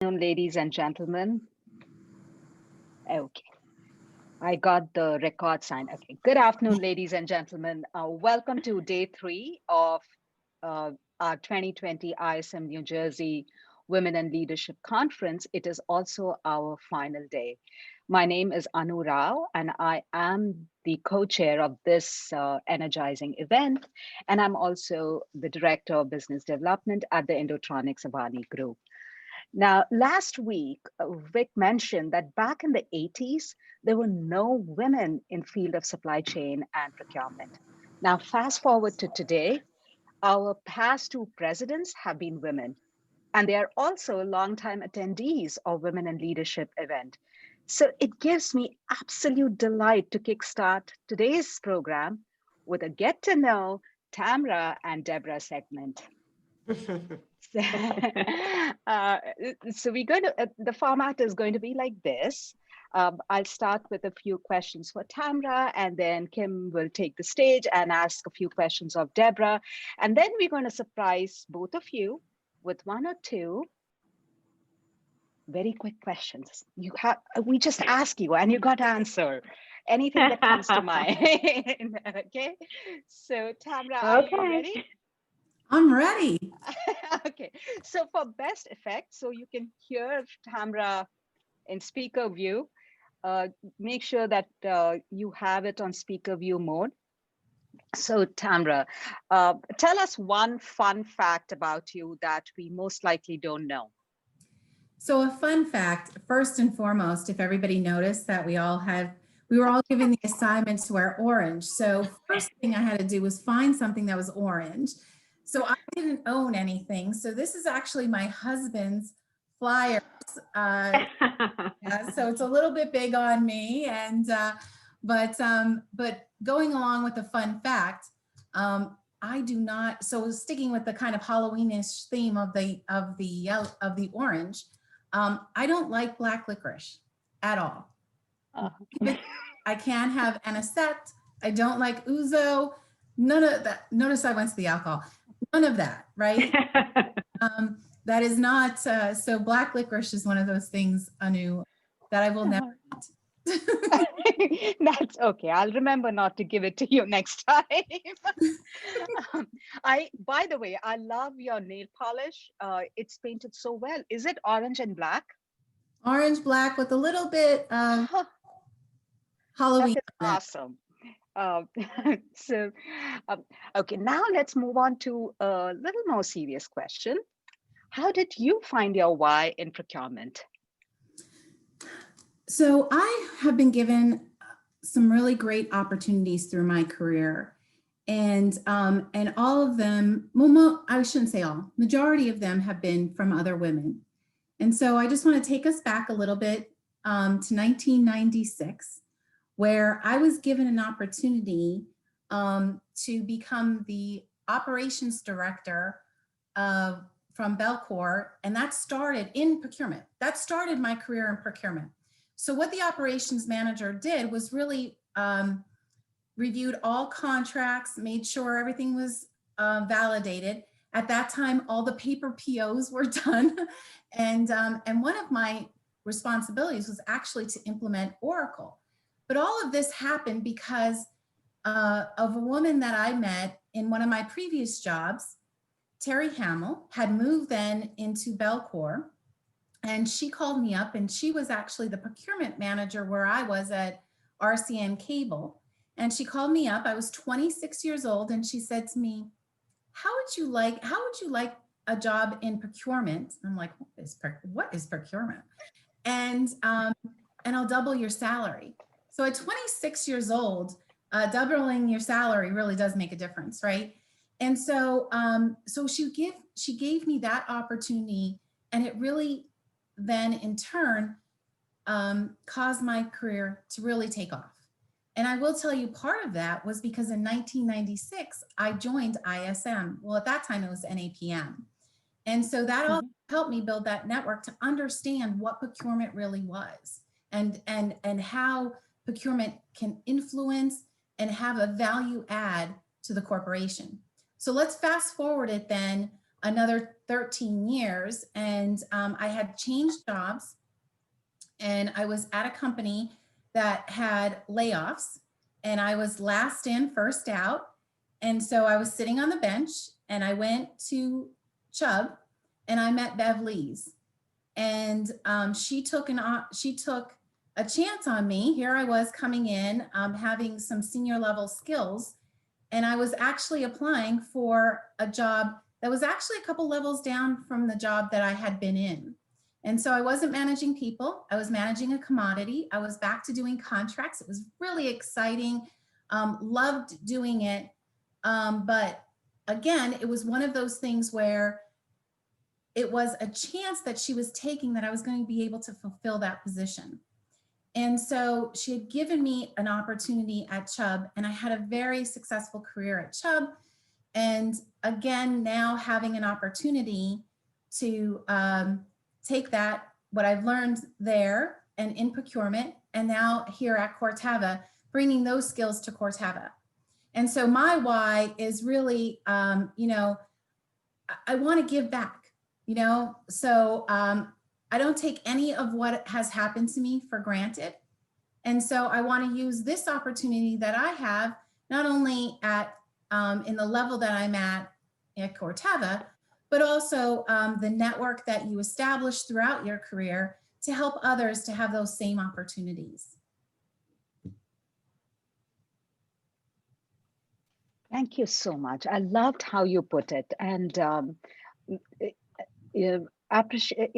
Ladies and gentlemen. Okay, I got the record sign. Okay, good afternoon, ladies and gentlemen. Welcome to day three of our 2020 ISM New Jersey Women in Leadership Conference. It is also our final day. My name is Anu Rao, and I am the co-chair of this energizing event, and I'm also the director of business development at the Indotronics Avani Group. Now, last week, Vic mentioned that back in the 80s, there were no women in field of supply chain and procurement. Now, fast forward to today, our past two presidents have been women, and they are also longtime attendees of Women in Leadership event. So it gives me absolute delight to kickstart today's program with a get to know Tamra and Deborah segment. uh, so we're going to, the format is going to be like this. I'll start with a few questions for Tamra, and then Kim will take the stage and ask a few questions of Deborah. And then we're going to surprise both of you with one or two very quick questions. We just ask you and you got to answer anything that comes to mind. Okay. So Tamra, are you ready? I'm ready. Okay, so for best effect, so you can hear Tamra in speaker view, make sure that you have it on speaker view mode. So Tamra, tell us one fun fact about you that we most likely don't know. So a fun fact, first and foremost, if everybody noticed that we were all given the assignment to wear orange. So first thing I had to do was find something that was orange. So I didn't own anything. So this is actually my husband's flyers. Yeah, so it's a little bit big on me, and but going along with the fun fact, I do not. So sticking with the kind of Halloweenish theme of the orange, I don't like black licorice at all. I can't have anisette. I don't like ouzo. None of that. Notice I went to the alcohol. None of that, right? That is not, so black licorice is one of those things, Anu, that I will never eat. That's okay. I'll remember not to give it to you next time. By the way, I love your nail polish. It's painted so well. Is it orange and black? Orange, black with a little bit of Halloween. That is awesome. So, okay, now let's move on to a little more serious question. How did you find your why in procurement? So I have been given some really great opportunities through my career, and all of them, well, I shouldn't say all, majority of them have been from other women. And so I just want to take us back a little bit to 1996, where I was given an opportunity to become the operations director from Belcor, and that started in procurement. That started my career in procurement. So what the operations manager did was really reviewed all contracts, made sure everything was validated. At that time, all the paper POs were done. And one of my responsibilities was actually to implement Oracle. But all of this happened because of a woman that I met in one of my previous jobs. Terry Hamill had moved then into Belcor, and she called me up, and she was actually the procurement manager where I was at RCN Cable. And she called me up. I was 26 years old, and she said to me, how would you like a job in procurement? I'm like, what is procurement? And I'll double your salary. So at 26 years old, doubling your salary really does make a difference, right? And so she gave me that opportunity, and it really then in turn caused my career to really take off. And I will tell you, part of that was because in 1996, I joined ISM. Well, at that time it was NAPM. And so that all helped me build that network to understand what procurement really was, and how procurement can influence and have a value add to the corporation. So let's fast forward it then another 13 years, and I had changed jobs, and I was at a company that had layoffs, and I was last in, first out. And so I was sitting on the bench, and I went to Chubb, and I met Bev Lees, and she took a chance on me. Here I was coming in, having some senior level skills, and I was actually applying for a job that was actually a couple levels down from the job that I had been in. And so I wasn't managing people, I was managing a commodity. I was back to doing contracts. It was really exciting, loved doing it. But again, it was one of those things where it was a chance that she was taking that I was going to be able to fulfill that position. And so she had given me an opportunity at Chubb, and I had a very successful career at Chubb. And again, now having an opportunity to take that, what I've learned there and in procurement, and now here at Corteva, bringing those skills to Corteva. And so my why is really, you know, I want to give back, you know, so I don't take any of what has happened to me for granted. And so I want to use this opportunity that I have, not only at in the level that I'm at Corteva, but also the network that you establish throughout your career to help others to have those same opportunities. Thank you so much. I loved how you put it, and appreciate.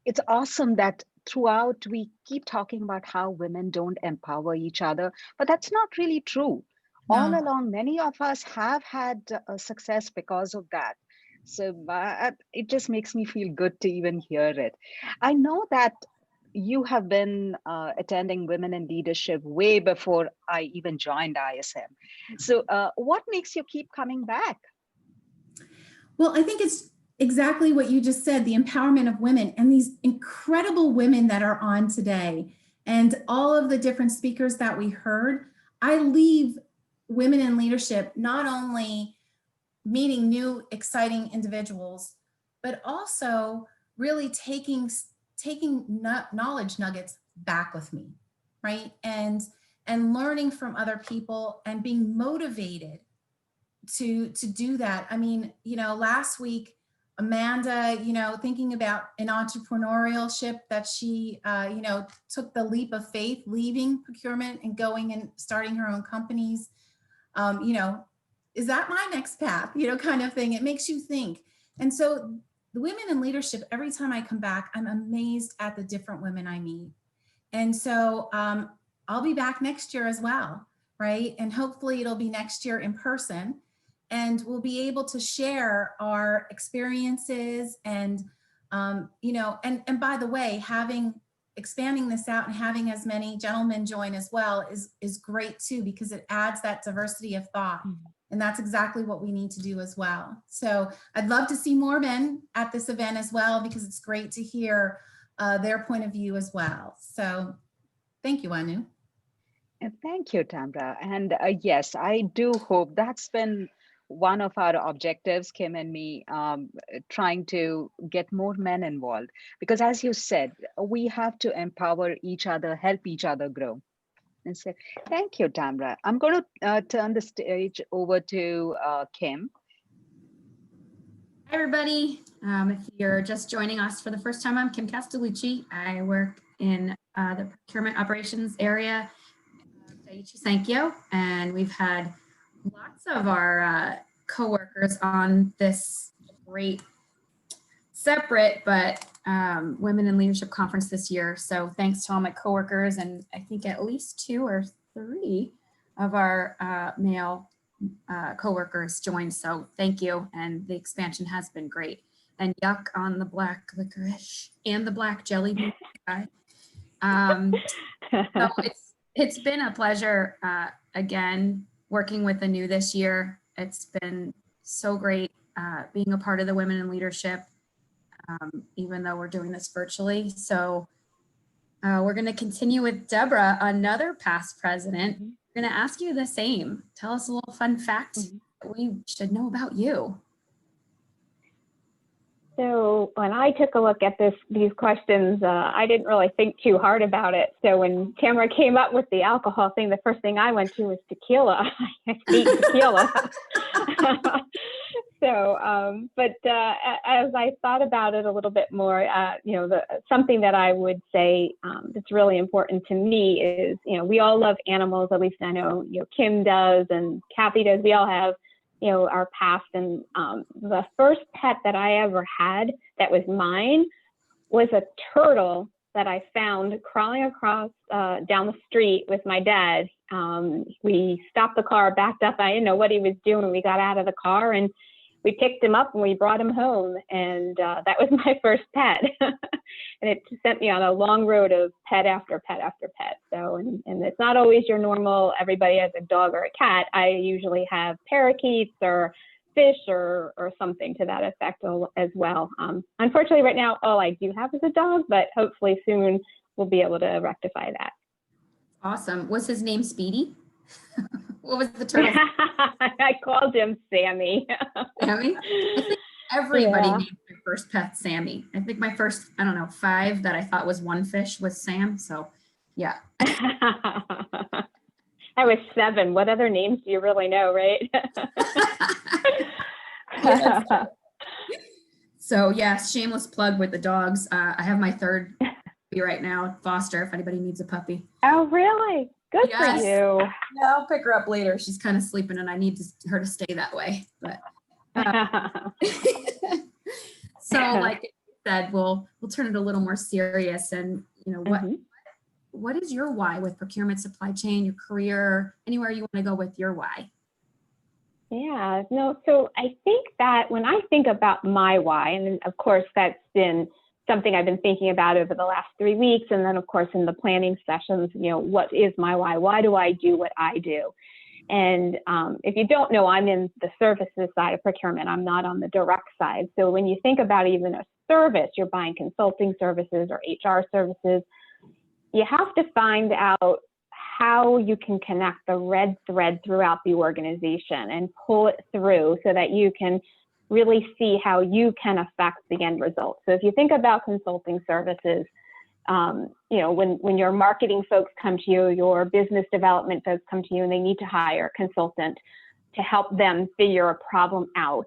It's awesome that throughout we keep talking about how women don't empower each other, but that's not really true. All No. along, many of us have had success because of that. So it just makes me feel good to even hear it. I know that you have been attending Women in Leadership way before I even joined ISM. So what makes you keep coming back? Well, I think it's exactly what you just said, the empowerment of women and these incredible women that are on today, and all of the different speakers that we heard. I leave Women in Leadership not only meeting new exciting individuals, but also really taking knowledge nuggets back with me, right? And learning from other people and being motivated to do that. I mean, you know, last week, Amanda, you know, thinking about an entrepreneurship that she, you know, took the leap of faith, leaving procurement and going and starting her own companies. You know, is that my next path? You know, kind of thing. It makes you think. And so the Women in Leadership, every time I come back, I'm amazed at the different women I meet. And so I'll be back next year as well, right? And hopefully it'll be next year in person. And we'll be able to share our experiences and, you know, and by the way, expanding this out and having as many gentlemen join as well is great too, because it adds that diversity of thought. Mm-hmm. And that's exactly what we need to do as well. So I'd love to see more men at this event as well, because it's great to hear their point of view as well. So thank you, Anu. And thank you, Tamra. And yes, I do hope that's been one of our objectives, Kim and me, trying to get more men involved. Because as you said, we have to empower each other, help each other grow. And so, thank you, Tamra. I'm going to turn the stage over to Kim. Hi, everybody. If you're just joining us for the first time, I'm Kim Castellucci. I work in the procurement operations area at Daiichi Sankyo, and we've had lots of our coworkers on this great separate but Women in Leadership conference this year. So thanks to all my coworkers, and I think at least 2 or 3 of our male coworkers joined. So thank you. And the expansion has been great. And yuck on the black licorice and the black jelly bean guy. So it's been a pleasure again working with Anu this year. It's been so great being a part of the Women in Leadership, even though we're doing this virtually. So we're going to continue with Deborah, another past president. Mm-hmm. We're going to ask you the same. Tell us a little fun fact that we should know about you. So when I took a look at these questions, I didn't really think too hard about it. So when Tamra came up with the alcohol thing, the first thing I went to was tequila. I hate tequila. So, but as I thought about it a little bit more, something that I would say that's really important to me is, we all love animals. At least I know, Kim does and Kathy does. We all have our past. And the first pet that I ever had that was mine was a turtle that I found crawling across down the street with my dad. We stopped the car, backed up. I didn't know what he was doing. We got out of the car and we picked him up and we brought him home. And that was my first pet. And it sent me on a long road of pet after pet after pet. So, and it's not always your normal, everybody has a dog or a cat. I usually have parakeets or fish or something to that effect as well. Unfortunately, right now, all I do have is a dog, but hopefully soon we'll be able to rectify that. Awesome. Was his name Speedy? What was the turtle? I called him Sammy. Sammy? I think everybody Yeah. named their first pet Sammy. I think my first, 5 that I thought was one fish was Sam. So yeah. I was 7. What other names do you really know, right? Yeah, so yes, shameless plug with the dogs. I have my third puppy right now, Foster, if anybody needs a puppy. Oh, really? Good Yes. for you. Yeah, I'll pick her up later. She's kind of sleeping and I need her to stay that way. But so like I said, we'll turn it a little more serious. And what is your why with procurement, supply chain, your career, anywhere you want to go with your why? Yeah, no, so I think that when I think about my why, and of course that's been something I've been thinking about over the last 3 weeks, and then of course in the planning sessions, what is my why? Why do I do what I do? And if you don't know, I'm in the services side of procurement. I'm not on the direct side. So when you think about even a service, you're buying consulting services or HR services, you have to find out how you can connect the red thread throughout the organization and pull it through so that you can really see how you can affect the end result. So if you think about consulting services, when your marketing folks come to you, your business development folks come to you and they need to hire a consultant to help them figure a problem out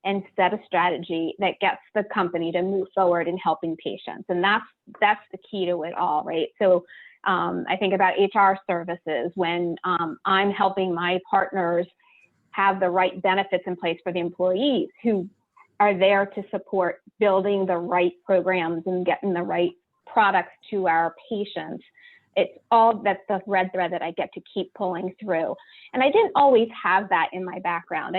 and set a strategy that gets the company to move forward in helping patients. And that's the key to it all, right? So I think about HR services when I'm helping my partners have the right benefits in place for the employees who are there to support building the right programs and getting the right products to our patients. That's the red thread that I get to keep pulling through. And I didn't always have that in my background.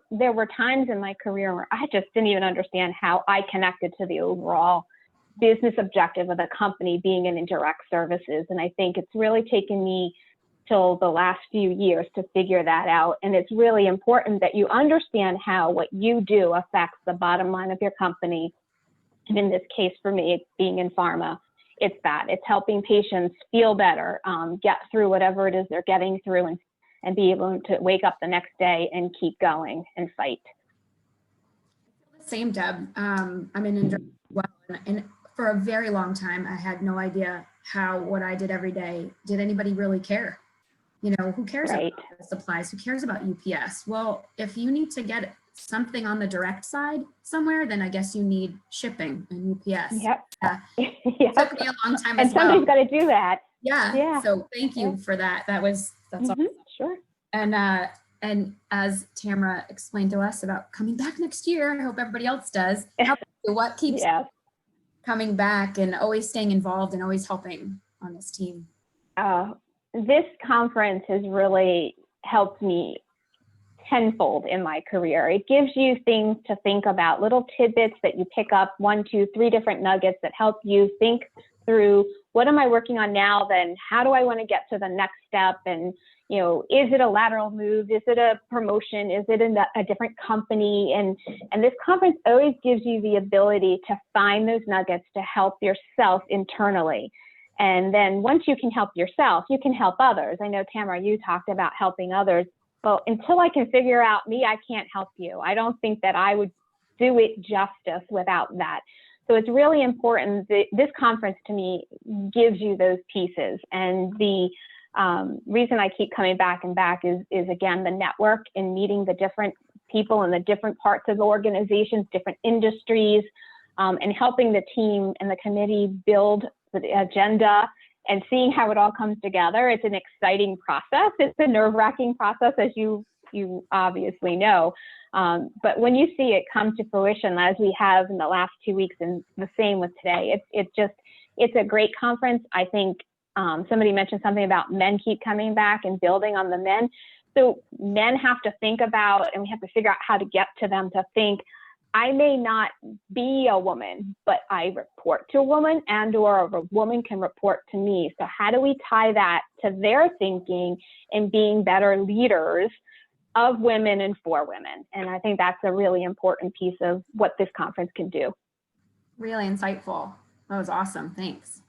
There were times in my career where I just didn't even understand how I connected to the overall business objective of the company being in indirect services. And I think it's really taken me till the last few years to figure that out. And it's really important that you understand how what you do affects the bottom line of your company. And in this case, for me, it's being in pharma. It's helping patients feel better, get through whatever it is they're getting through and be able to wake up the next day and keep going and fight. Same, Deb. I'm in indirect as well. And for a very long time, I had no idea how what I did every day, did anybody really care? Who cares Right. about the supplies? Who cares about UPS? Well, if you need to get something on the direct side somewhere, then I guess you need shipping and UPS. Yep. Yep. Yep. Took me a long time And as well. somebody's got to do that. Yeah. So thank you for that. That's awesome. Sure. And as Tamra explained to us about coming back next year, I hope everybody else does. What keeps coming back and always staying involved and always helping on this team? This conference has really helped me tenfold in my career. It gives you things to think about, little tidbits that you pick up, 1, 2, 3 different nuggets that help you think through, what am I working on now? Then how do I want to get to the next step? And, is it a lateral move? Is it a promotion? Is it a different company? And this conference always gives you the ability to find those nuggets to help yourself internally. And then once you can help yourself, you can help others. I know, Tamra, you talked about helping others. Well, until I can figure out me, I can't help you. I don't think that I would do it justice without that. So it's really important that this conference to me gives you those pieces. And the reason I keep coming back and back is again, the network and meeting the different people in the different parts of the organizations, different industries, and helping the team and the committee build the agenda and seeing how it all comes together. It's an exciting process. It's a nerve-wracking process, as you obviously know. But when you see it come to fruition, as we have in the last 2 weeks, and the same with today, it's a great conference. I think somebody mentioned something about men keep coming back and building on the men. So men have to think about, and we have to figure out how to get to them to think, I may not be a woman, but I report to a woman, and or a woman can report to me. So how do we tie that to their thinking and being better leaders of women and for women? And I think that's a really important piece of what this conference can do. Really insightful. That was awesome. Thanks.